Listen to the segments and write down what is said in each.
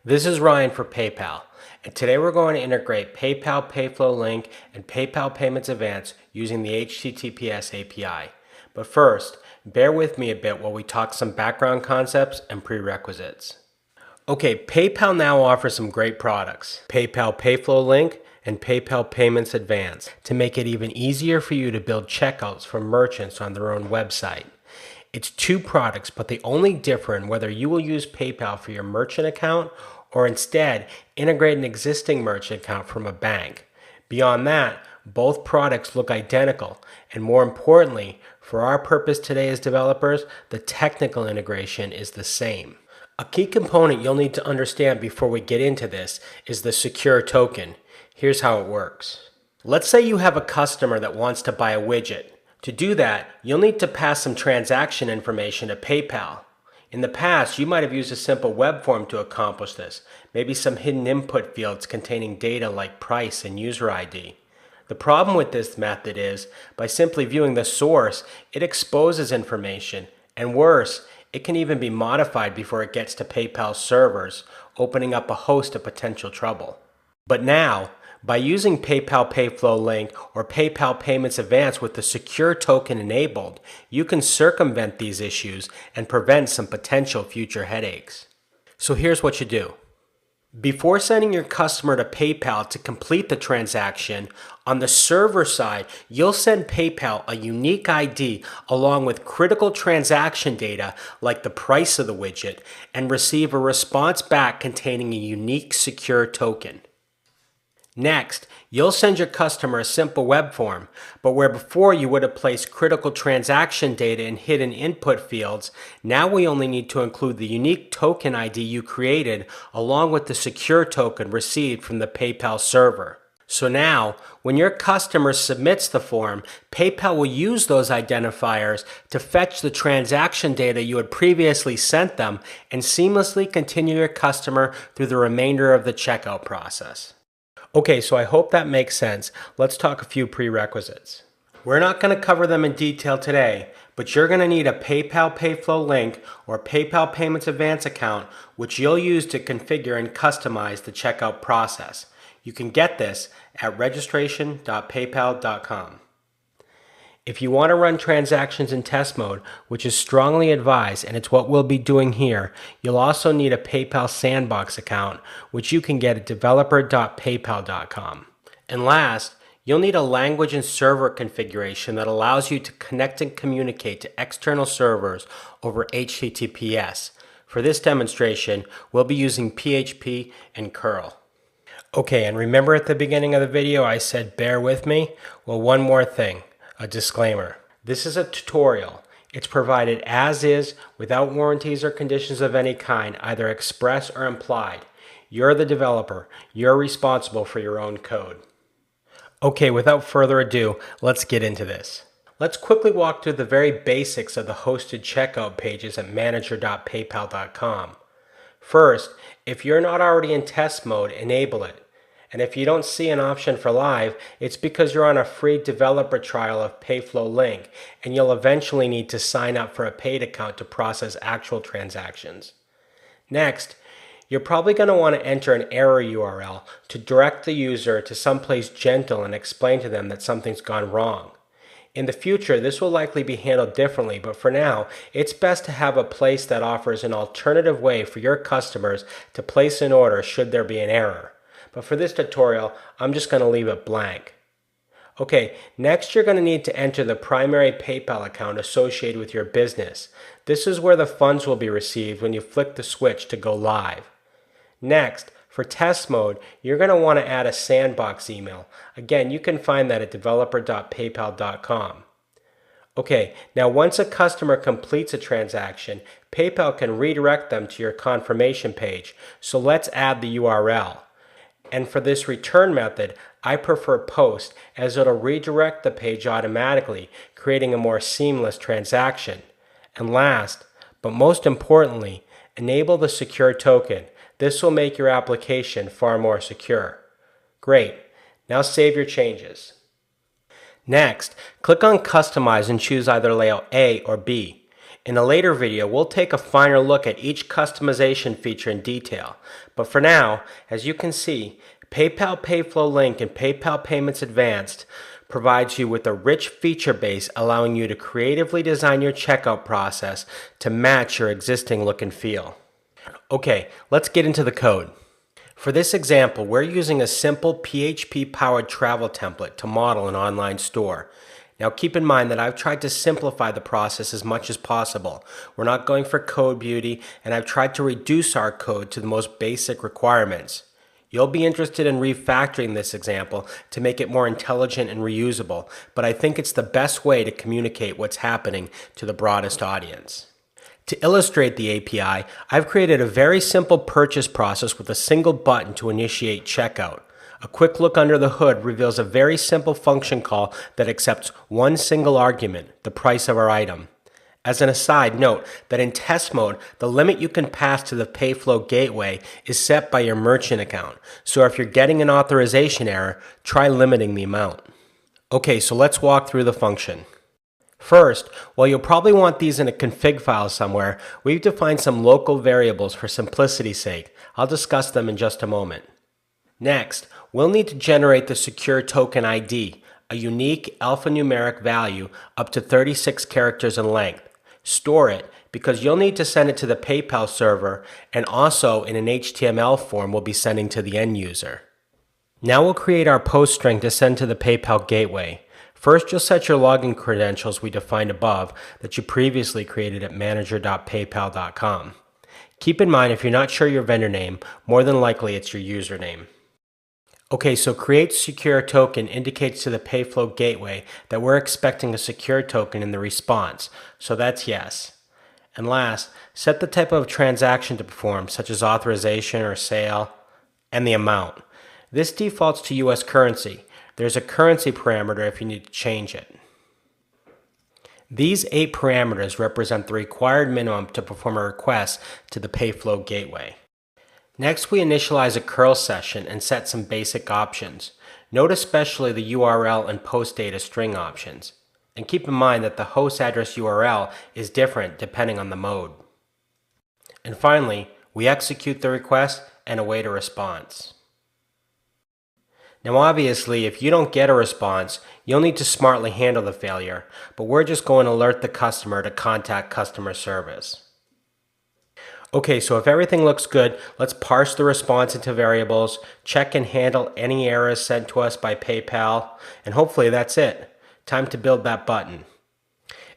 This is Ryan for PayPal, and today we're going to integrate PayPal Payflow link and PayPal Payments Advance using the HTTPS API. But first, bear with me a bit while we talk some background concepts and prerequisites. Okay, PayPal now offers some great products, PayPal Payflow link and PayPal Payments Advance, to make it even easier for you to build checkouts for merchants on their own website. It's two products, but they only differ in whether you will use PayPal for your merchant account or instead integrate an existing merchant account from a bank. Beyond that, both products look identical, and more importantly, for our purpose today as developers, the technical integration is the same. A key component you'll need to understand before we get into this is the secure token. Here's how it works. Let's say you have a customer that wants to buy a widget. To do that, you'll need to pass some transaction information to PayPal. In the past, you might have used a simple web form to accomplish this, maybe some hidden input fields containing data like price and user ID. The problem with this method is, by simply viewing the source, it exposes information, and worse, it can even be modified before it gets to PayPal's servers, opening up a host of potential trouble. But now, by using PayPal Payflow link or PayPal Payments Advance with the secure token enabled, you can circumvent these issues and prevent some potential future headaches. So here's what you do. Before sending your customer to PayPal to complete the transaction, on the server side, you'll send PayPal a unique ID along with critical transaction data like the price of the widget and receive a response back containing a unique secure token. Next, you'll send your customer a simple web form, but where before you would have placed critical transaction data in hidden input fields, now we only need to include the unique token ID you created along with the secure token received from the PayPal server. So now, when your customer submits the form, PayPal will use those identifiers to fetch the transaction data you had previously sent them and seamlessly continue your customer through the remainder of the checkout process. Okay, so I hope that makes sense. Let's talk a few prerequisites. We're not going to cover them in detail today, but you're going to need a PayPal Payflow link or PayPal Payments Advance account, which you'll use to configure and customize the checkout process. You can get this at registration.paypal.com. If you want to run transactions in test mode, which is strongly advised, and it's what we'll be doing here, you'll also need a PayPal Sandbox account, which you can get at developer.paypal.com. And last, you'll need a language and server configuration that allows you to connect and communicate to external servers over HTTPS. For this demonstration, we'll be using PHP and curl. Okay, and remember at the beginning of the video I said bear with me? Well, one more thing. A disclaimer. This is a tutorial. It's provided as is, without warranties or conditions of any kind, either express or implied. You're the developer. You're responsible for your own code. Okay, without further ado, let's get into this. Let's quickly walk through the very basics of the hosted checkout pages at manager.paypal.com. First, if you're not already in test mode, enable it. And if you don't see an option for live, it's because you're on a free developer trial of Payflow link, and you'll eventually need to sign up for a paid account to process actual transactions. Next, you're probably going to want to enter an error URL to direct the user to someplace gentle and explain to them that something's gone wrong. In the future, this will likely be handled differently, but for now, it's best to have a place that offers an alternative way for your customers to place an order should there be an error. But for this tutorial, I'm just going to leave it blank. Okay, next you're going to need to enter the primary PayPal account associated with your business. This is where the funds will be received when you flick the switch to go live. Next, for test mode, you're going to want to add a sandbox email. Again, you can find that at developer.paypal.com. Okay, now once a customer completes a transaction, PayPal can redirect them to your confirmation page. So let's add the URL. And for this return method, I prefer post as it'll redirect the page automatically, creating a more seamless transaction. And last, but most importantly, enable the secure token. This will make your application far more secure. Great. Now save your changes. Next, click on Customize and choose either layout A or B. In a later video, we'll take a finer look at each customization feature in detail. But for now, as you can see, PayPal Payflow Link and PayPal Payments Advanced provides you with a rich feature base allowing you to creatively design your checkout process to match your existing look and feel. Okay, let's get into the code. For this example, we're using a simple PHP-powered travel template to model an online store. Now keep in mind that I've tried to simplify the process as much as possible. We're not going for code beauty, and I've tried to reduce our code to the most basic requirements. You'll be interested in refactoring this example to make it more intelligent and reusable, but I think it's the best way to communicate what's happening to the broadest audience. To illustrate the API, I've created a very simple purchase process with a single button to initiate checkout. A quick look under the hood reveals a very simple function call that accepts one single argument, the price of our item. As an aside, note that in test mode, the limit you can pass to the Payflow gateway is set by your merchant account. So if you're getting an authorization error, try limiting the amount. Okay, so let's walk through the function. First, while you'll probably want these in a config file somewhere, we've defined some local variables for simplicity's sake. I'll discuss them in just a moment. Next, we'll need to generate the secure token ID, a unique alphanumeric value up to 36 characters in length. Store it because you'll need to send it to the PayPal server and also in an HTML form we'll be sending to the end user. Now we'll create our post string to send to the PayPal gateway. First, you'll set your login credentials we defined above that you previously created at manager.paypal.com. Keep in mind if you're not sure your vendor name, more than likely it's your username. Okay, so create secure token indicates to the Payflow gateway that we're expecting a secure token in the response, so that's yes. And last, set the type of transaction to perform, such as authorization or sale, and the amount. This defaults to US currency. There's a currency parameter if you need to change it. These 8 parameters represent the required minimum to perform a request to the Payflow gateway. Next, we initialize a curl session and set some basic options. Note especially the URL and post data string options. And keep in mind that the host address URL is different depending on the mode. And finally, we execute the request and await a response. Now obviously, if you don't get a response, you'll need to smartly handle the failure, but we're just going to alert the customer to contact customer service. Okay, so if everything looks good, let's parse the response into variables, check and handle any errors sent to us by PayPal, and hopefully that's it. Time to build that button.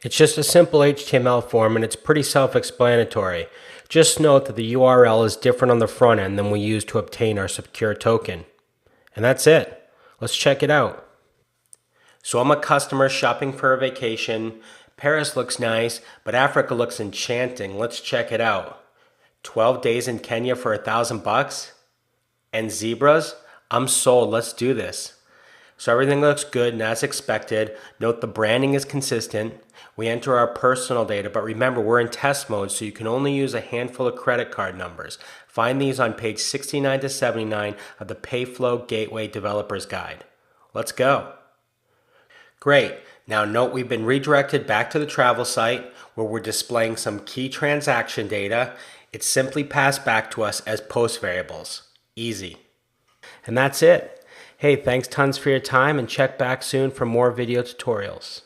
It's just a simple HTML form and it's pretty self-explanatory. Just note that the URL is different on the front end than we use to obtain our secure token. And that's it. Let's check it out. So I'm a customer shopping for a vacation. Paris looks nice, but Africa looks enchanting. Let's check it out. 12 days in Kenya for $1,000? And zebras? I'm sold. Let's do this. So everything looks good, and as expected, note the branding is consistent. We enter our personal data, but remember we're in test mode, so you can only use a handful of credit card numbers. Find these on page 69 to 79 of the Payflow Gateway Developer's Guide. Let's go. Great. Now note we've been redirected back to the travel site where we're displaying some key transaction data. It's simply passed back to us as post variables. Easy. And that's it. Hey, thanks tons for your time and check back soon for more video tutorials.